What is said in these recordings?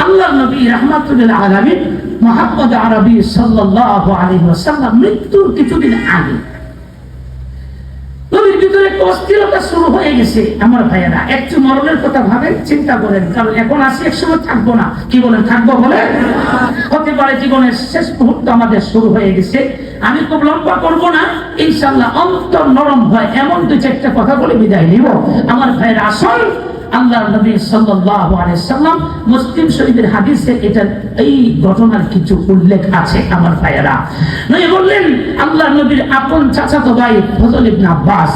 আল্লাহর নবী রাহমাতুল আলামিন মুহাম্মদ আরবি সাল্লাল্লাহু আলাইহি ওয়াসাল্লাম মৃত্যুর কিছুদিন আগে নবীর ভিতরে একটা অস্থিরতা শুরু হয়ে গেছে। আমার ভাইয়েরা, একটু মরণের কথা ভাবেন, চিন্তা করেন, কারণ এখন আসি একসময় থাকবো না। কি বলেন, থাকবো বলে? হতে পারে জীবনের শেষ মুহূর্ত আমাদের শুরু হয়ে গেছে। আমি খুব লম্বা করবো না, ইনশাআল্লাহ অন্তর নরম হয় এমন দুই চারটা কথা বলে বিদায় নিব। আমার ভাইয়েরা, আসল আল্লাহর নবী সাল্লাল্লাহু আলাইহি সাল্লাম মুসলিম শরীফের হাদিসে এটা এই ঘটনার কিছু উল্লেখ আছে। আমার ভাইয়েরা, নবী বললেন, আল্লাহর নবীর আপন চাচাতো ভাই ফজল ইবনে আব্বাস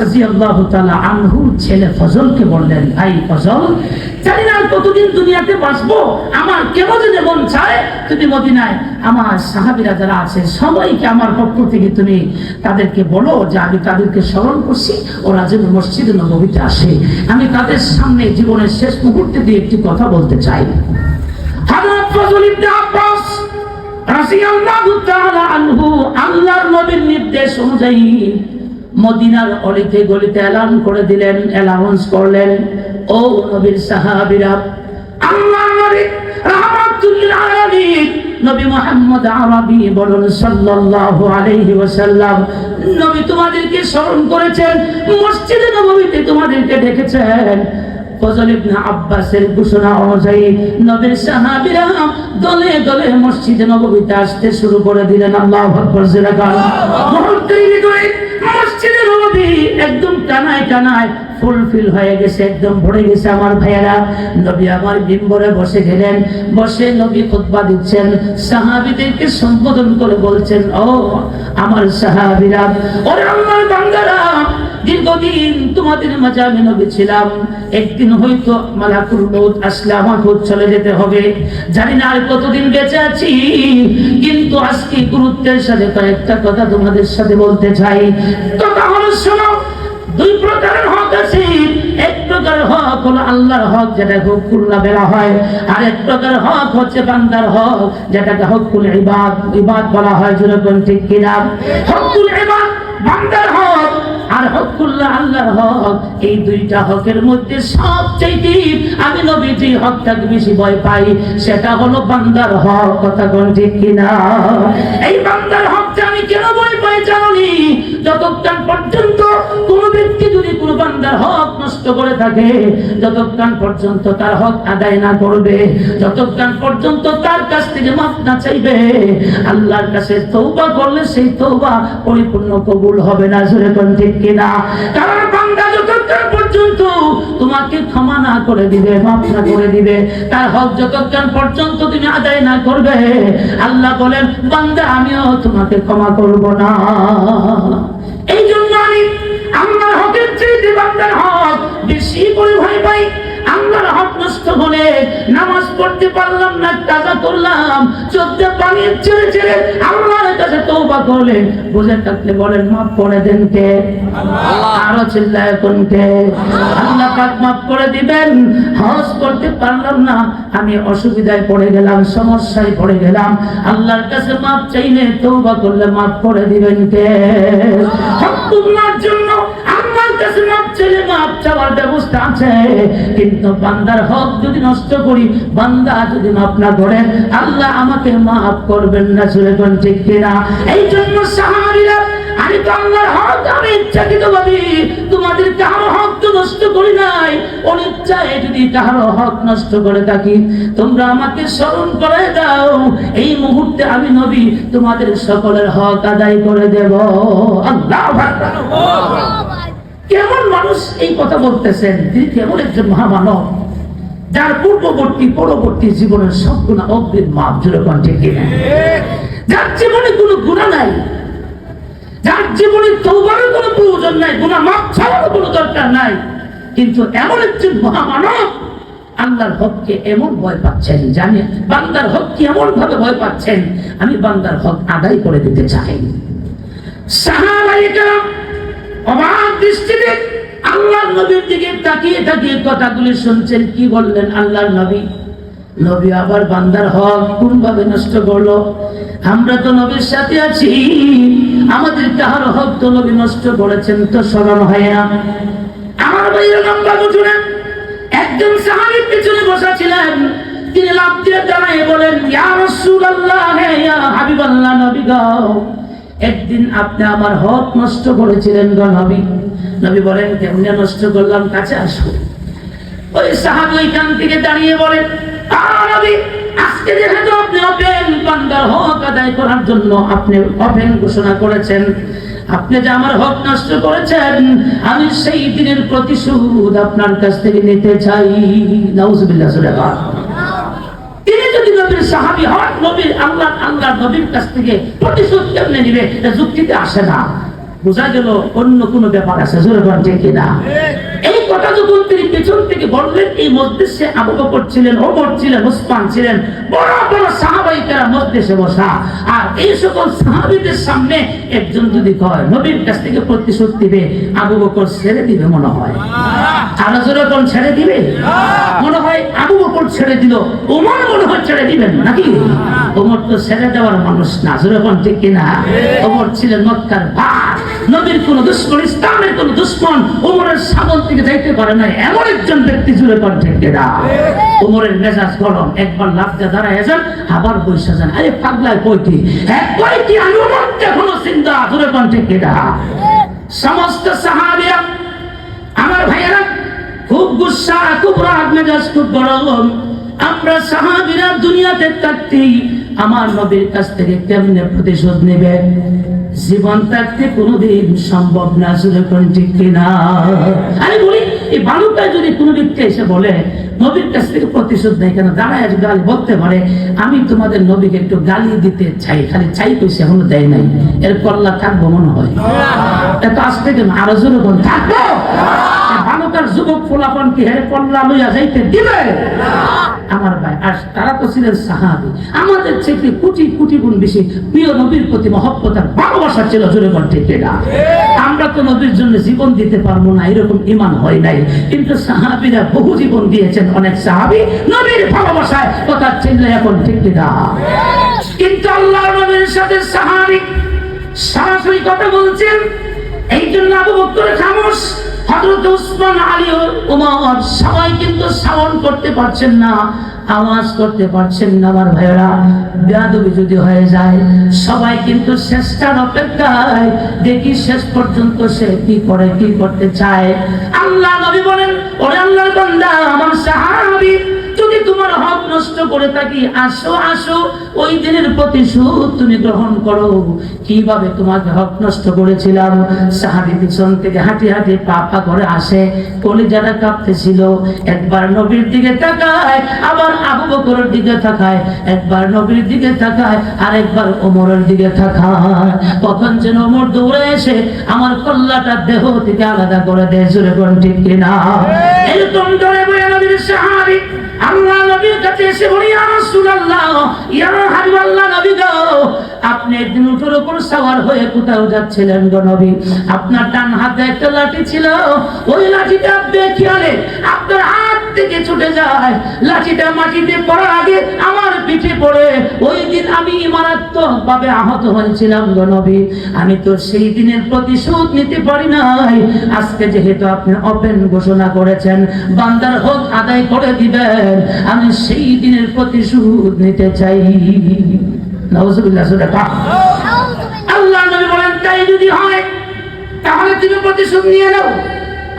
রাদিয়াল্লাহু তাআলা আনহু ছেলে ফজলকে বললেন, ভাই ফজল, জানি না কতদিন দুনিয়াতে বাঁচবো, আমার কেন যেন মন চায় তুমি মদিনায় আমার সাহাবীরা যারা আছে সবাইকে আমার পক্ষ থেকে তুমি তাদেরকে বলো যে আমি তাদেরকে স্মরণ করছি, ওরা যেন মসজিদে নববীতে আসে। আমি তাদের সামনে জীবনের শেষ মুহূর্তে দিয়ে একটি কথা বলতে চাই। হযরত ফজল ইবনে আব্বাস রাদিয়াল্লাহু তাআলা আনহু আল্লাহর নবীর নির্দেশ অনুযায়ী মদিনার অলিতে গলিতে এলান করে দিলেন, অ্যানাউন্স করলেন, ও নবীর সাহাবীরা, আল্লাহর নবী রাহমাতুল আলামিন নবী মুহাম্মদ আরবি বলেন সাল্লাল্লাহু আলাইহি ওয়াসাল্লাম, নবী তোমাদেরকে স্মরণ করেছেন, মসজিদে নববীতে তোমাদেরকে ডেকেছেন। ফজল ইবনে আব্বাসের ঘোষণা অনুযায়ী নবীর সাহাবীরা দলে দলে মসজিদে নববীতে আসতে শুরু করে দিলেন। আল্লাহু আকবার। মুহূর্তের ভিতরে মসজিদে নববী একদম টানায় টানায় ফুলফিল হয়ে গেছে, একদম ভরে গেছে। আমার ভাইয়েরা, নবী আমার মিম্বরে বসে গেলেন। বসে নবী খুতবা দিচ্ছেন, সাহাবীদেরকে সম্বোধন করে বলছেন, ও আমার সাহাবীরা, ওরে আল্লাহর বান্দারা, দীর্ঘদিন তোমাদের মাঝে আমি নবী ছিলাম, একদিন হয়তো মালাকুল মউত আসলে আমাকে চলে যেতে হবে। জানি না আর কতদিন বেঁচে আছি, কিন্তু আজকে গুরুত্বের সাথে কয়েকটা কথা তোমাদের সাথে বলতে চাই। কথা হলো, শোনো, দুই প্রকারের হক আছে। এক প্রকার হক হলো আল্লাহর হক, যেটাকে হকুল বলা হয়, আর এক প্রকার হক হচ্ছে বান্দার হক, যেটাকে হকুল ইবাদ বলা হয়। যেরকম ঠিক কিনা? হকুল ইবাদ বান্দার হক, আর হকুল্লাহ আল্লাহর হক। এই দুইটা হকের মধ্যে সবচেয়ে আমি নবী যে হকটাকে বেশি ভয় পাই সেটা হলো বান্দার হক। কথা কোন ঠিক কিনা? এই বান্দার হকটা আমি কেন ভয় পাই জানি? যতক্ষণ পর্যন্ত কোন ব্যক্তি যদি কোন বান্দার হক নষ্ট করে থাকে, যতক্ষণ পর্যন্ত তার হক আদায় না করবে, যতক্ষণ পর্যন্ত তার কাছ থেকে মাফ না চাইবে, আল্লাহর কাছে তওবা করলে সেই তওবা পরিপূর্ণ কবুল হবে না। জোরে কোন ঠিক কিনা? কারণ বান্দা যতক্ষণ পর্যন্ত তোমাকে ক্ষমা না করে দিবে, মাফ না করে দিবে, তার হক যতক্ষণ পর্যন্ত তুমি আদায় না করবে, আল্লাহ বলেন, বান্দা আমিও তোমাকে ক্ষমা করব না। এই জন্য আমি আল্লাহর হকের চেয়ে বান্দার হক বেশি করে ভয় পাই। আল্লাহর হক নষ্ট হলে নামাজ পড়তে পারলাম না, কাজা করলাম, চোখে পানি ছেড়ে ছেড়ে আল্লাহর কাছে তওবা করলেন, বুঝে থাকলে বলেন, মাফ করে দেন কে? আল্লাহ। আরো চিল্লায় কোন কে? আল্লাহ পাক মাফ করে দিবেন। হজ করতে পারলাম না, আমি অসুবিধায় পড়ে গেলাম, সমস্যায় পড়ে গেলাম, আল্লাহর কাছে মাফ চাইলে তওবা করলে মাফ করে দিবেন কে? হকুল্লাহর জন্য আল্লাহর কাছে মাফ চাইলে মাফ চাওয়ার ব্যবস্থা আছে, কিন্তু বান্দার হক যদি নষ্ট করি, বান্দা যদি মাফ না করে, আল্লাহ আমাকে মাফ করবেন না। জোরে কোন ঠিক কিনা? এই জন্য সাহাবীরা, আমি তো আল্লাহর হক আমি ইচ্ছাকৃতভাবে তোমাদের কারো হক তো নষ্ট করি নাই, অনিচ্ছায় যদি কারো হক নষ্ট করে থাকি, তোমরা আমাকে স্মরণ করে দাও, এই মুহূর্তে আমি নবী তোমাদের সকলের হক আদায় করে দেব। আল্লাহু আকবার। কেমন মানুষ এই কথা বলতেছেন? তিনি কেমন একজন মহামানব, যার পূর্ববর্তী পরবর্তী জীবনের সব গুনাহ অগ্রিম মাফ। জোরে কোন ঠিক কিনা? যার জীবনে কোনো গুনাহ নাই, যার জীবনে তওবার কোনো প্রয়োজন নাই, গুনাহ মাফ ছাড়ার কোনো দরকার নাই, কিন্তু এমন একজন মহামানব আল্লাহর হককে এমন ভয় পাচ্ছেন, জানেন বান্দার হককে এমন ভাবে ভয় পাচ্ছেন, আমি বান্দার হক আদায় করে দিতে চাই। সাহাবায়ে কেরাম অবাক দৃষ্টিতে আল্লাহর নবীর দিকে তাকিয়ে তাকিয়ে কথাগুলি শুনছেন। কি বললেন আল্লাহর নবী? নবী আবার বান্দার হক কোন ভাবে নষ্ট করলো? আমরা তো নবীর সাথে আছি, আমাদের কার হক তো নবী নষ্ট করেছেন তো স্মরণ হয় না। আমার ভাইয়ের লম্বা বুঝুন, একজন সাহাবীর পিছনে বসা ছিলেন, তিনি লাফ দিয়ে দাঁড়িয়ে বলেন, ইয়া রাসূলুল্লাহ, হে ইয়া হাবিবাল্লাহ, নবী গো, একদিন আপনি আমার হক নষ্ট করেছিলেন গো নবী। নবী বলেন, কেমনে নষ্ট করলাম, কাছে আসো। ওই সাহাবী ওইখান থেকে দাঁড়িয়ে বলেন, নবী, আজকে যেহেতু আপনি ওপেন বান্দার হক আদায় করার জন্য আপনি ওপেন ঘোষণা করেছেন, আপনি যে আমার হক নষ্ট করেছেন, আমি সেই দিনের প্রতিশোধ আপনার কাছ থেকে নিতে চাই। নাউজুবিল্লাহ। তিনি যদি নবীর সাহাবী হন, নবীর আল্লাহ নবীর কাছ থেকে প্রতিশোধ কেমনে নিবে, এটা যুক্তিতে আসে না। বোঝা গেল অন্য কোনো ব্যাপার আছে। জোরে বলেন ঠিক কিনা? এই কথা যখন তিনি পেছন থেকে বললেন, এই মজলিসে আবু বকর ছিলেন, ওমর ছিলেন, ওসমান ছিলেন, বড় বড় সাহাবাইকেরা মজলিসে বসা। আর এই সকল সাহাবীদের সামনে একজন যদি কয় নবীর কাছ থেকে প্রতিশোধ দিবে, আবু বকর ছেড়ে দিবে মনে হয়? আর জোরে বলেন, ছেড়ে দিবে মনে হয়? আবু বকর ছেড়ে দিল, ওমর মনে হয় ছেড়ে দিবেন নাকি? ওমর তো ছেড়ে দেওয়ার মানুষ না। জোরে বলেন ঠিক কিনা? ওমর ছিলেন মক্কার বাদ, নবীর কোন দুশমন, ইসলামের কোন দুশমন ওমরের সামনে থেকে যাইতে পারে না, এমন একজন ব্যক্তি। জুড়ে পান ঠিক কিনা? ওমরের মেজাজ গরম, একবার লাফ দিয়ে দাঁড়ায় যান, আবার বৈশা যান। আরে পাগলায় কইটি, হ্যাঁ কইটি, আমি ওমর এখনো চিন্তা। জুড়ে পান ঠিক কিনা? সমস্ত সাহাবীরা, আমার ভাইয়েরা, খুব গুসা, খুব রাগ, মেজাজ খুব গরম। আমরা সাহাবীরা দুনিয়াতে থাকতেই আমার নবীর কাছ থেকে কেমনে প্রতিশোধ নেবে? জীবন থাকতে কোনোদিন সম্ভব না। যখন ঠিক কিনা? আমি বলি, এই বালুকায় যদি কোনো ব্যক্তি এসে বলে নবীর কাছ থেকে প্রতিশোধ নেই, কেন দাঁড়ায় গালি বলতে পারে, আমি তোমাদের নবীকে একটু গালি দিতে চাই, খালি চাই কইছে, এখনো দেয় নাই, এর কল্লা থাকবো মনে হয়? এত আজ থেকে আরো যখন থাকবো, বালুকার যুবক ফোলাপন কি হেরে কল্লা লইয়া যাইতে দিবে? আমার ভাই, আর তারা তো ছিলেন সাহাবী, আমাদের থেকে কোটি কোটি গুণ বেশি প্রিয় নবীর প্রতি মহব্বত আর ভালোবাসা ছিল। জোরে বলতে না, আমরা তো নবীর জন্য জীবন দিতে পারবো না, এরকম ঈমান হয় নাই, কিন্তু সাহাবীরা বহু জীবন দিয়েছেন। অনেক সাহাবী নবীর ভালোবাসায় কথা চিনলে এখন ঠিক না। কিন্তু আল্লাহর নবীর সাথে সাহাবী সরাসরি কথা বলছেন, এই জন্য আবু বকর খামোশ, হযরত উসমান, আলী, ওমর সবাই কিন্তু সাউন্ড করতে পারছেন না, আওয়াজ করতে পারছেন না। আমার ভাইয়েরা, বেয়াদবি যদি হয়ে যায়, সবাই কিন্তু শেষটার অপেক্ষায়, দেখি শেষ পর্যন্ত সে কি করে, কি করতে চায়। আল্লাহ নবী বলেন, ওরে আল্লাহর বান্দা, আমার সাহাবী, যদি তোমার হক নষ্ট করে থাকি, আসো আসো, ওই দিনের প্রতিশোধ তুমি গ্রহণ করো। কিভাবে তোমাকে হক নষ্ট করেছিলাম? সাহাবী পিছন থেকে হাঁটি হাঁটি পা পা করে আসে, কলিজাটা কাঁপতেছিল। একবার নবীর দিকে তাকায়, আবার আবু বকরের দিকে তাকায়, একবার নবীর দিকে তাকায়, আর একবার ওমরের দিকে তাকায়। কখন যেন ওমর দৌড়ে এসে আমার কল্লাটা দেহ থেকে আলাদা করে দেয়। জোরে বলেন ঠিক কিনা? এরকম ধরে বলে নবীর সাহাবী আল্লাহ নবীর কাছে এসে বলি, ইয়া রাসূলুল্লাহ, ইয়া হাবিবাল্লাহ, নবী গো, আপনি একদিন উটের উপর সওয়ার হয়ে কোথাও যাচ্ছিলেন গো নবী, আপনার ডান হাতে একটা লাঠি ছিল, ওই লাঠিটা বেখিয়ালে আপনার হাত থেকে ছুটে যায়, লাঠিটা মাটিতে পড়ার আগে আমার পিঠে পড়ে ওই দিন আমি মারাত্মকভাবে আহত হয়েছিলাম গো নবী। আমি তো সেই দিনের প্রতিশোধ নিতে পারি নাই। আজকে যেহেতু আপনি ওপেন ঘোষণা করেছেন বান্দার হক আদায় করে দিবেন, আমি সেই দিনের প্রতিশোধ নিতে চাই। নাউজুবিল্লাহ। আল্লাহ নবী বলেন, তাই যদি হয় তাহলে তুমি প্রতিশোধ নিয়ে নাও।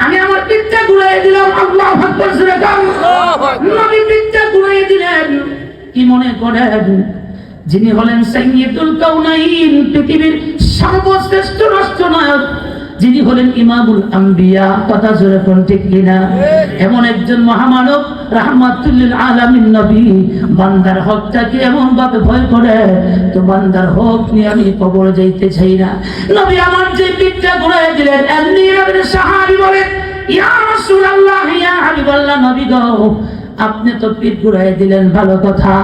আমি আমার পিঠটা ঘুরাই দিলাম। আল্লাহু আকবার। নবী পিঠটা ঘুরাই দিলেন। কি মনে করেন যিনি হলেন সাইয়্যিদুল কাউনাইন, পৃথিবীর সর্বশ্রেষ্ঠ রাষ্ট্রনায়ক, যিনি হলেন ইমামুল আম্বিয়া, কথা জোরে কোন ঠিক কিনা? এমন একজন মহামানব, রাহমাতুল লিল আলামিন নবী, বান্দার হকটাকে এমন ভাবে ভয় করে, তো বান্দার হক নিয়ে আমি কবর যাইতে চাই না। নবী আমার যে পিঠটা ঘুরাই দিলেন, এমনি আমাদের সাহাবী বলেন, ইয়া রাসূলুল্লাহ, ইয়া হাবিবাল্লাহ, নবী গো, আপনি তো পিঠ ঘুরাই দিলেন, ভালো কথা,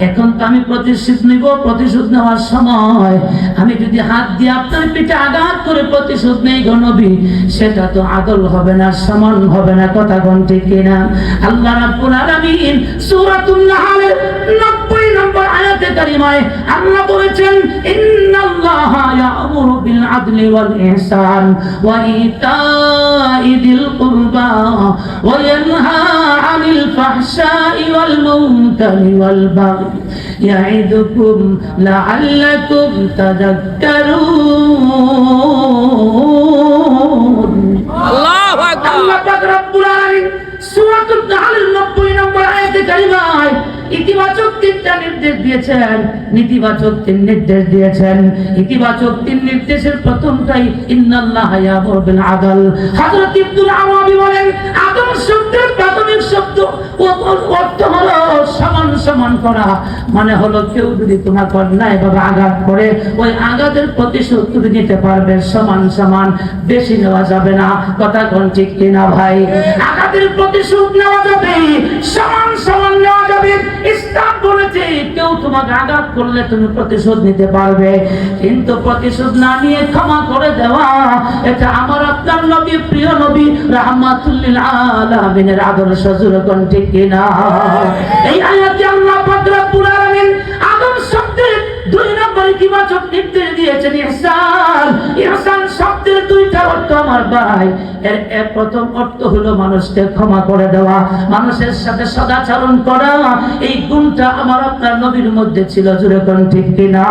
এখন তো আমি প্রতিশোধ নিব। প্রতিশোধ নেওয়ার সময় আমি যদি হাত দিয়ে আপনার পিঠে আঘাত করে প্রতিশোধ নেই গো নবী, সেটা তো আদল হবে না, সমান হবে না, কথা কোন ঠিক কিনা? আল্লাহ রাব্বুল আলামিন সূরাতুন নাহলের 90 নম্বর আয়াতে কারিমায় আল্লাহ বলেছেন ইন্নাল্লাহা ইয়া'মুরু বিল আদলি ওয়াল ইহসান ওয়া ইতা'i যিল কুরবা ওয়া ইয়ানহা আনিল ফাহশাই ওয়াল মুনকারি ওয়াল বাগই ইয়া'iদুকুম লা'আল্লাকুম তাযাক্কারুন। আল্লাহু আকবার। আল্লাহ পাক রব্বুল আলামিন সূরাতুন নাহলের 90 নম্বর আয়াতে কারিমায় ইতিবাচক তিনটা নির্দেশ দিয়েছেন, নেতিবাচক তিন নির্দেশ দিয়েছেন। ইতিবাচক তিন নির্দেশের প্রথমটাই ইন্নাল্লাহা ইয়া'মুরু বিল আদল। হযরত ইবনুল আরাবী বলেন আদল শব্দের প্রাথমিক শব্দ অর্থ হলো সমান সমান করা, মানে হলো কেউ যদি তোমাকে অন্যায়ভাবে আঘাত করে ওই আঘাতের প্রতিশোধ তুমি নিতে পারবে সমান সমান, বেশি নেওয়া যাবে না। কথা কোন ঠিক কিনা ভাই? আঘাতের প্রতিশোধ নেওয়া যাবে, সমান সমান নেওয়া যাবে। ইসলাম বলেছে কেউ তোমাকে আঘাত করলে তুমি প্রতিশোধ নিতে পারবে, কিন্তু প্রতিশোধ না নিয়ে ক্ষমা করে দেওয়া, এটা আমার আপনার নবী, প্রিয় নবী রাহমাতুল লিল আলামিনের আদর্শ। জোরে কোন ঠিক কিনা? এই আয়াতে আল্লাহ পাক রব্বুল আলামিন আদম শব্দের 2 নম্বর ইতিবাচক নির্দেশ দিয়েছেন ইহসান। ইহসান শব্দের 2টা অর্থ আমার ভাই। এর প্রথম অর্থ হলো মানুষকে ক্ষমা করে দেওয়া, মানুষের সাথে সদাচরণ করা। এই গুণটা আমার আপনার নবীর মধ্যে ছিল। জোরে কোন ঠিক কিনা?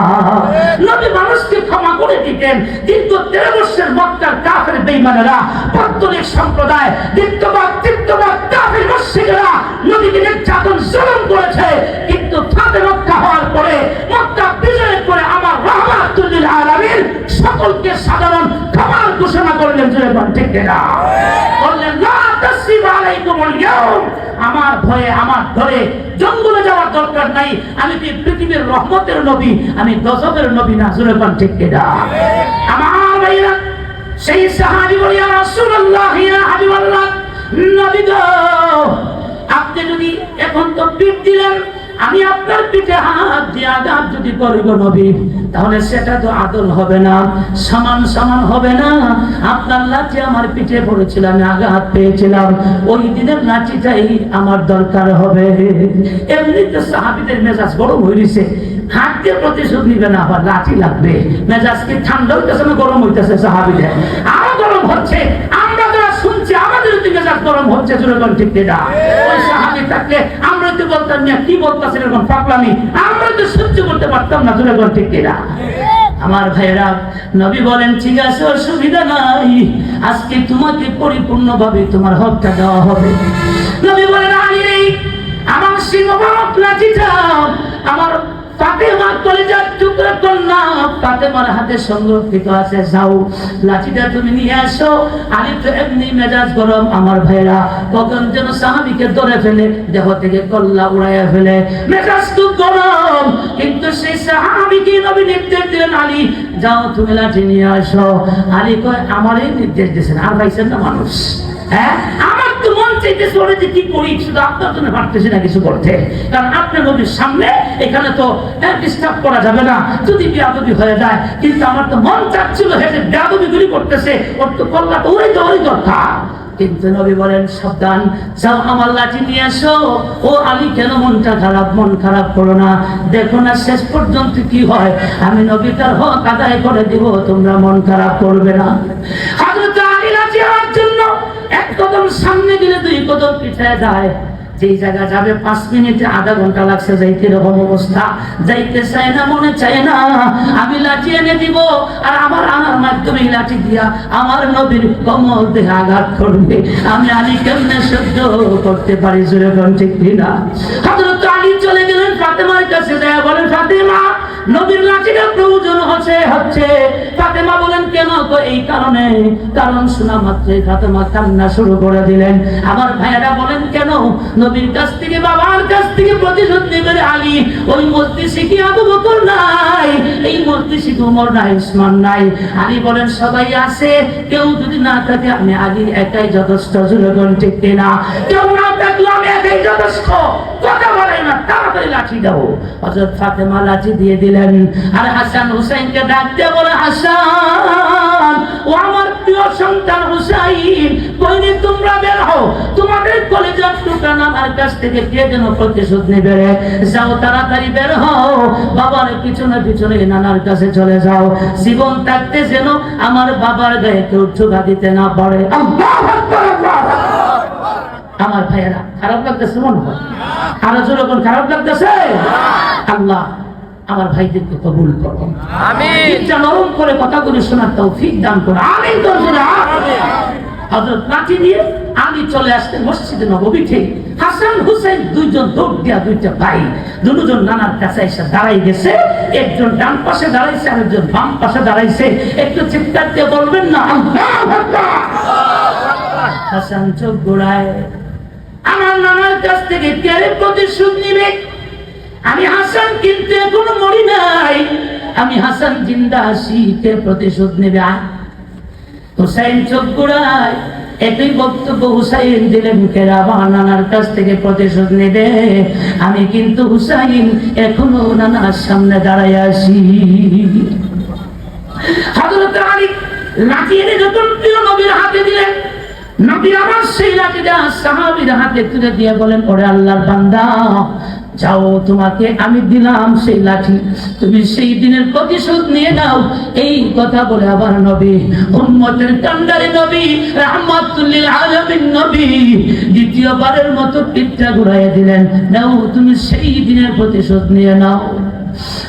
নবী মানুষকে ক্ষমা করে দিতেন। দীর্ঘ 13 বছরের মক্কার কাফের বেঈমানেরা, পৌত্তলিক সম্প্রদায়, দ্বিতীয়বাদ কাফের মুশরিকরা নবীকে নির্যাতন জুলুম করেছে, কিন্তু ফাতে মক্কা হওয়ার পরে, মক্কা বিজয় করে আমার রাহমাতুল লিল আলামিন সকলকে সাধারণ ক্ষমার ঘোষণা করলেন। জোরে কোন ঠিক কিনা? বললেন লা তাসরিবা আলাইকুমুল ইয়াউম, আমার ভয়ে আমার ধরে জঙ্গলে যাওয়ার দরকার নাই। আমি কি পৃথিবীর রহমতের নবী, আমি গজবের নবী না। জোরে কোন ঠিক কিনা? আমার ভাইরা, সেই সাহাবী বলে ইয়া রাসূলুল্লাহ, ইয়া হাবিবাল্লাহ, নবী গো আপনি যদি এখন তো পিঠ দিলেন, আমি আপনার পিঠে হাত দিয়ে আঘাত যদি করি গো নবী, তাহলে সেটা তো আদল হবে না, সমান সমান হবে না। আপনার লাঠি আমার পিঠে পড়েছিল, আমি আঘাত পেয়েছিলাম, ওই দিনের লাঠিটাই আমার দরকার হবে। এমনিতে সাহাবীদের মেজাজ গরম হয়েছে, হাত দিয়ে প্রতিশোধ নিবে না, আবার লাঠি লাগবে। মেজাজ কি ঠান্ডা হইতেছে না গরম হইতেছে? সাহাবীদের আরো গরম হচ্ছে। আমরা যারা শুনছি আমাদের মেজাজ গরম হচ্ছে। জোরে কোন ঠিক কিনা? ওই সাহাবী থাকলে আমরা তো বলতাম না কি বলতাছেন এরকম পাগলামি, আমরা তো সহ্য করতে পারতাম না। জোরে কোন ঠিক কিনা? আমার ভাইরা, নবী বলেন ঠিক আছে, অসুবিধা নাই, আজকে তোমাকে পরিপূর্ণভাবে তোমার হকটা দেওয়া হবে। নবী বলেন আলী রে, আমার সিংহবাহক লাঠিটা আমার ফাতেমার কলিজার টুকরা কন্যা ফাতেমার হাতে সংরক্ষিত আছে, যাও লাঠিটা তুমি নিয়ে আসো। আলী তো এমনি মেজাজ গরম। আমার ভাইরা, কখন যেন সাহাবীকে ধরে ফেলে, দেহ থেকে কল্লা উড়াইয়া ফেলে, মেজাজ তো গরম। কিন্তু সেই সাহাবীকে নবী নির্দেশ দিলেন আলী যাও তুমি লাঠি নিয়ে আসো। আলী কয় আমারই নির্দেশ দিয়েছেন, আর পাইছেন না মানুষ? হ্যাঁ, আমার তো মন চাইতেছে ওরা যে কি করি, শুধু আপনার জন্য পারতেছি না কিছু করতে, কারণ আপনার নবীর সামনে এখানে তো ডিস্টার্ব করা যাবে না, যদি বেয়াদবি হয়ে যায়। কিন্তু আমার তো মন চাচ্ছিল হে যে বেয়াদবিগুলি করতেছে, ওর তো কল্লা তো ওই দরকার। কিন্তু নবী বলেন সাবধান, যাও আমার লাঠি নিয়ে আসো। ও আলী কেন মন খারাপ করো না, দেখো না শেষ পর্যন্ত কি হয়। আমি নবী তার হক আদায় করে দিব, তোমরা মন খারাপ করবে না। হযরত আলী লাঠি আনার জন্য 1 কদম সামনে গেলে 2 কদম পিছায় যায়। যেই জায়গা যাবে 5 মিনিটে আধা ঘন্টা লাগছে যাইতে, এরকম অবস্থা। যাইতে চায় না, মনে চায় না। আমি লাঠি এনে দিব আর আমার আনার মাধ্যমে লাঠি দিয়া আমার নবীর কোমল দেহে আঘাত করবে। আমি আলী কেমনে সহ্য করতে পারি? জোরে কোন ঠিক কিনা? হযরত আলী চলে গেলেন ফাতেমার কাছে, যায় বলেন ফাতেমা নবীর লাঠিটা প্রয়োজন হচ্ছে। ফাতেমা বলেন কেন? তো এই কারণে, কারণ শোনা মাত্রই ফাতেমা কান্না শুরু করে দিলেন। আমার ভাইয়েরা বলেন কেন? নবীর কাছ থেকে, বাবার কাছ থেকে প্রতিশোধ নেবেন আলী। ওই মজলিসে কি আবু বকর নাই, এই মজলিসে ওমর নাই, উসমান নাই। আলী বলেন সবাই আছে, কেউ যদি না থাকে আমি আলী একাই যথেষ্ট। জোরে কোন ঠিক কিনা? কেউ না থাকলে আমি একাই যথেষ্ট। কথা বলে না, তাড়াতাড়ি লাঠি দাও। হযরত ফাতেমা লাঠি দিয়ে দিলেন, আর হাসান হুসাইনকে ডাক দিয়ে বলে, হাসান ও আমার প্রিয় সন্তান হুসাইন, কইনি তোমরা বের হও, তোমাদের কলেজার টুকরা আমার কাছ থেকে কে যেন প্রতিশোধ নেবে, যাও তাড়াতাড়ি বের হও, বাবার পিছনে পিছনে নানার কাছে চলে যাও, জীবন থাকতে যেন আমার বাবার গায়ে কেউ চোখা দিতে না পারে। আল্লাহু আকবার, আল্লাহু আকবার। আমার ভাইয়েরা, খারাপ লাগতেছে মনে হয়? আরো যখন খারাপ লাগতেছে, আল্লাহ আমার ভাইদেরকে কবুল করো, আমিন। নরম করে কথাগুলি শোনার তৌফিক দান করো, আমিন। হযরত লাঠি দিয়ে আমি চলে আসতে মসজিদে নববীতে হাসান হুসেন দুইজন দৌড় দিয়া, দুইটা ভাই দুজন নানার কাছে এসে দাঁড়াই গেছে। একজন ডান পাশে দাঁড়াইছে, আরেকজন বাম পাশে দাঁড়াইছে। একটু চিৎকার দিয়ে বলবেন না আল্লাহু আকবার? হাসান চোখ ঘোরায়, আমার নানার কাছ থেকে কে প্রতিশোধ নিবে? আমি হাসান কিন্তু এখনো মরি নাই, আমি হাসান জিন্দা আছি, কে প্রতিশোধ নেবে? হুসাইন চোখ ঘোরায়, একই বক্তব্য হুসাইন দিলেন, কেরা আমার নানার কাছ থেকে প্রতিশোধ নেবে? আমি কিন্তু হুসাইন এখনো নানার সামনে দাঁড়ায় আছি। হযরত আলী লাঠি এনে যখন প্রিয় নবীর হাতে দিলেন, নবী আমার সেই লাঠিটা সাহাবীর হাতে তুলে দিয়ে বলেন, ওরে আল্লাহর বান্দা, যাও, তোমাকে আমি দিলাম সেই লাঠি, তুমি সেই দিনের প্রতিশোধ নিয়ে নাও। এই কথা বলে আবার নবী, উম্মতের কান্ডারি নবী, রাহমাতুল লিল আলামিন নবী দ্বিতীয়বারের মতো পিঠটা ঘুরাইয়া দিলেন, নাও, তুমি সেই দিনের প্রতিশোধ নিয়ে নাও।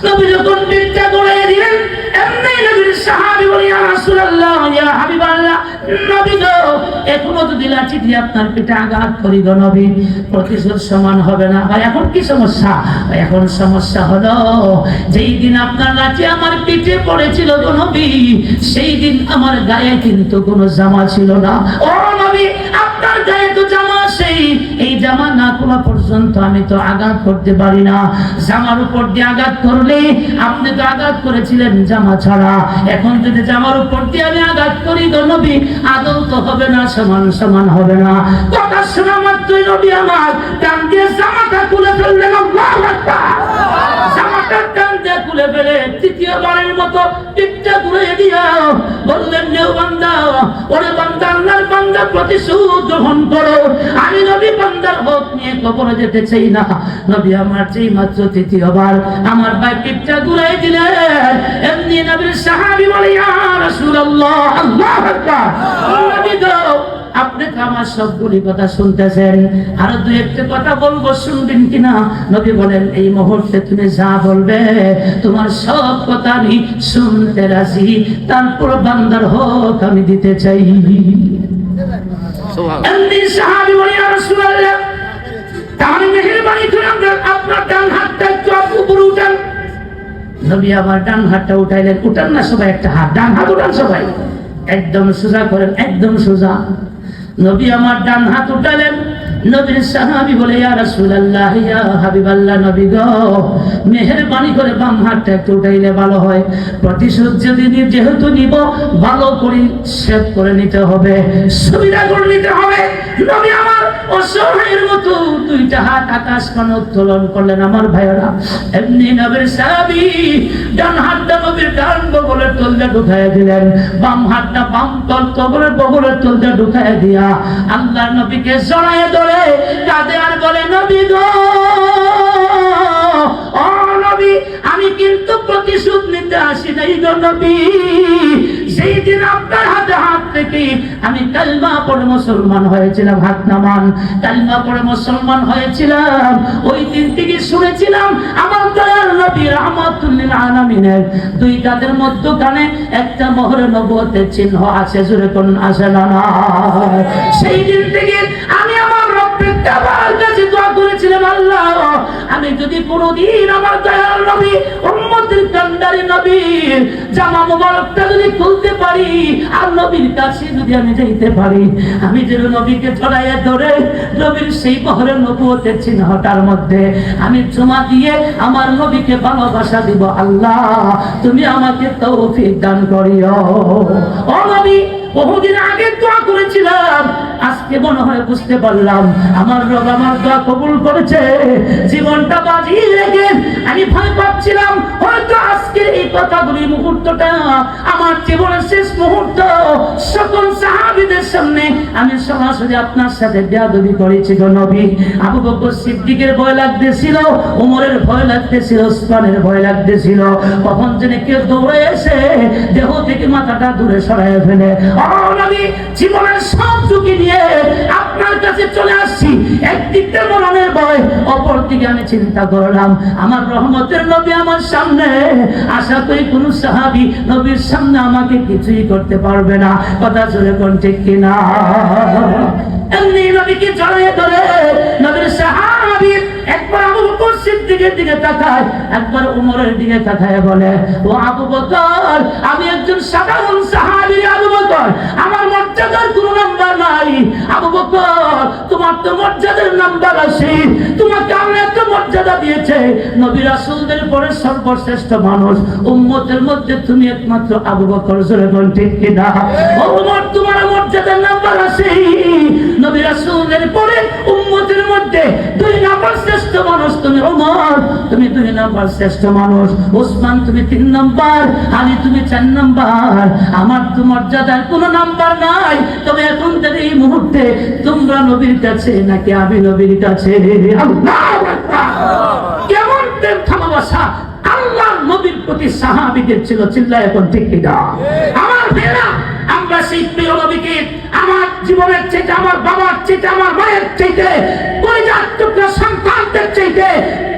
নবী যখন পিঠটা ঘুরাইয়া দিলেন, এমনি নবীর সাহাবী বলে, ইয়া রাসূলুল্লাহ, ইয়া হাবিবাল্লাহ, নবী গো, এখনো যদি লাঠি দিয়ে আপনার পিঠে আঘাত করি গো নবী, প্রতিশোধ সমান হবে না। ভাই এখন কি সমস্যা? এখন সমস্যা হলো, যেই দিন আপনার লাঠি আমার পিঠে পড়েছিল গো নবী, সেই দিন আমার গায়ে কিন্তু কোনো জামা ছিল না। ও নবী, আপনার গায়ে তো জামা আছে, এই জামা না খোলা পর্যন্ত আমি তো আঘাত করতে পারি না। জামার উপর দিয়ে আঘাত করলে আপনি তো আঘাত করেছিলেন জামা ছাড়া, এখন যদি জামার উপর দিয়ে আমি আঘাত করি গো নবী, আদৌ তো হবে না, সমান সমান হবে না। কথা শোনা মাত্রই নবী আমার টান দিয়ে জামাটা খুলে ফেললেন। আল্লাহু আকবার। জামাটা টান দিয়ে খুলে ফেলে তৃতীয়বারের মতো পিঠটা ঘুরিয়ে দিয়া বললেন, নেও বান্দা, ওরে বান্দা, আল্লাহর বান্দা, প্রতিশোধ গ্রহণ করো। আমি নবী বান্দার হক নিয়ে কবরে যেতে চাই না। নবী আমার যেই মাত্র তৃতীয়বার আমার ভাই পিঠটা ঘুরাই দিলেন, এমনি নবীর সাহাবী বলে, ইয়া রাসূলুল্লাহ, আল্লাহু আকবার, নবী গো, আপনি তো আমার সবগুলি কথা শুনতেছেন, আরো দুই একটা কথা বলবো, শুনবেন কিনা? নবী বলেন, এই মুহূর্তে তুমি যা বলবে তোমার সব কথা আমি শুনতে রাজি, তারপর বান্দার হক আমি দিতে চাই। এমনি সাহাবী বলে, ইয়া রাসূলুল্লাহ, তাহলে মেহেরবানি করে আপনার ডান হাতটা একটু উপরে উঠান। নবী আমার ডান হাতটা উঠাইলেন। উঠান না সবাই, একটা হাত, ডান হাত উঠান সবাই, একদম সোজা করেন, একদম সোজা। নবী আমার ডান হাত উঠালেন। নবীর সাহাবী বলে, ইয়া রাসূলুল্লাহ, ইয়া হাবিবাল্লাহ, নবী গো, মেহেরবানি করে বাম হাতটা একটু উঠাইলে ভালো হয়। প্রতিশোধ যেহেতু নিব, ভালো করে সেভ করে নিতে হবে, সুবিধা করে নিতে হবে। নবী আমার অসহায়ের মতো দুইটা হাত আকাশ পানে উত্তোলন করলেন। আমার ভাইয়েরা, এমনি নবীর সাহাবী ডান হাতটা নবীর ডান বগলের তলদে ঢুকাইয়া দিলেন, বাম হাতটা বাম কবরের বগলের তলদে ঢুকাইয়া দিয়া আল্লাহর নবীকে জড়াইয়া ধরে কাঁদে আর বলে, নবী গো, ও নবী, আমি কিন্তু প্রতিশোধ নিতে আসি নাই গো নবী। সেই দিন আপনার হাতে হাত থেকে আমি কালিমা পড়ে মুসলমান হয়েছিলাম, হাত নামান, কালিমা পড়ে মুসলমান হয়েছিলাম। ওই দিন থেকে শুনেছিলাম আমার দয়াল নবী রাহমাতুল লিল আলামিনের দুই কাঁধের মধ্যখানে একটা মোহরে নবুয়তের চিহ্ন আছে। জোরে কোন আছে না? সেই দিন থেকে আমি আমার রব্বের কাছে দোয়া করেছিলাম, আল্লাহ, আমি যদি কোনোদিন আমার দয়াল নবী, উম্মতের কান্ডারি নবীর জামা মোবারকটা যদি খুলতে পারি আর নবীর কাছে যদি আমি যাইতে পারি, আমি যেন নবীকে ছড়াইয়া ধরে নবীর সেই মোহরে নবুয়তের চিহ্নটার মধ্যে আমি চুমা দিয়ে আমার নবীকে ভালোবাসা দিব। আল্লাহ, তুমি আমাকে তৌফিক দান করিও। ও নবী, বহুদিন আগে দোয়া করেছিলাম, আজকে মনে হয় বুঝতে পারলাম আমার রব আমার দোয়া কবুল করেছে। জীবনটা বাজি রেখে আমার জীবনের শেষ মুহূর্ত সকল সাহাবীদের সামনে আমি সরাসরি আপনার সাথে বেয়াদবি করেছি গো নবী। আবু বকর সিদ্দিকের ভয় লাগতেছিল, ওমরের ভয় লাগতেছিল, ওসমানের ভয় লাগতেছিল, কখন যেন কেউ দৌড়ে এসে দেহ থেকে মাথাটা দূরে সরাইয়া ফেলে। ও নবী, জীবনের সব ঝুঁকি নিয়ে আপনার কাছে চলে আসছি। একদিকে মরণের ভয়, অপর দিকে আমি চিন্তা করলাম আমার রহমতের নবী আমার সামনে, আশা করি কোন সাহাবী নবীর সামনে আমাকে কিছুই করতে পারবে না। কথা চলে কোন ঠিক কিনা? এমনি নবীকে জড়িয়ে ধরে নবীর সাহাবী একবার আবু বকর সিদ্দিকের দিকে তাকায়, একবার ওমরের দিকে তাকায় বলে, ও আবু বকর, আমি একজন সাধারণ সাহাবী আবু বকর, আমার মর্যাদার কোনো নাম্বার নাই। আবু বকর, তোমার তো মর্যাদার নাম্বার আছে, তোমাকে আল্লাহ এত মর্যাদা দিয়েছে, নবী রাসূলদের পরে সর্বশ্রেষ্ঠ মানুষ, উম্মতের মধ্যে তুমি একমাত্র আবু বকর। জোরে বল ঠিক কিনা? ও ওমর, তোমার মর্যাদার নাম্বার আছে, নবী রাসূলের পরে উম্মতের মধ্যে 2 নাম্বার শ্রেষ্ঠ মানুষ তুমি ওমর, তুমি 2 নাম্বার শ্রেষ্ঠ মানুষ। ওসমান তুমি 3 নাম্বার, আলী তুমি 4 নাম্বার। আমার তো মর্যাদার কোনো নাম্বার নাই। তবে এখন থেকে এই মুহূর্তে তোমরা নবীর কাছে নাকি আমি নবীর কাছে? আল্লাহু আকবার! কেমন প্রেম ভালোবাসা আল্লাহর নবীর প্রতি সাহাবীদের ছিল, চিল্লায় এখন ঠিক কিনা? আমার ভাইরা, আমরা সেই প্রিয় নবীকে আমার জীবনের চাইতে, আমার বাবার চাইতে, আমার মায়ের চাইতে, কলিজার টুকরা সন্তানদের চাইতে,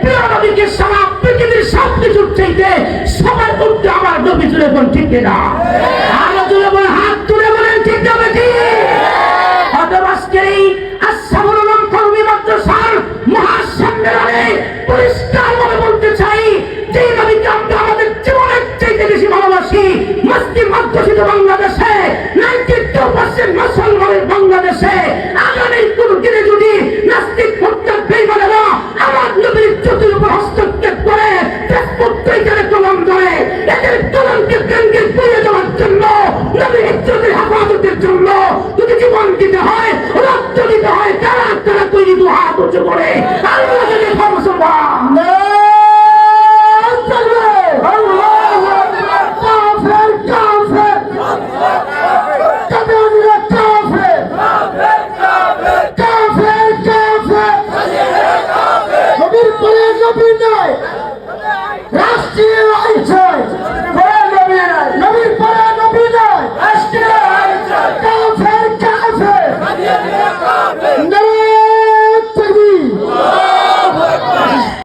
প্রিয় নবীকে সারা পৃথিবীর সব কিছুর চাইতে সবার মধ্যে আমার নবী। জুড়ে বল ঠিক কিনা? আরো জুড়ে বল, হাত তুলে বলেন ঠিক যাবে কি? অতবাসকেই আসামুল্লাহ কওমি মাদ্রাসার মহাসম্মেলনে পরিষ্কার ভাবে বলতে চাই, যে নবীকে আমরা আমাদের জীবনের চাইতে বেশি ভালোবাসি, মুসলিম অধ্যুষিত বাংলাদেশে 92% মুসলমানের বাংলাদেশে আগামী কোন দিনে যদি নাস্তিক মুরতাদ বেঈমানেরা আমার নবীর ইজ্জতের উপর হস্তক্ষেপ করে ফেসবুক টুইটারে কলম ধরে, এদের কলমকে কেন্দ্রে পুড়িয়ে দেওয়ার জন্য, নবীর ইজ্জতের হেফাজতের জন্য যদি জীবন দিতে হয়, রক্ত দিতে হয়, তারা তারা তৈরি দু হাত উঁচু করে আল্লাহ যদি নবীর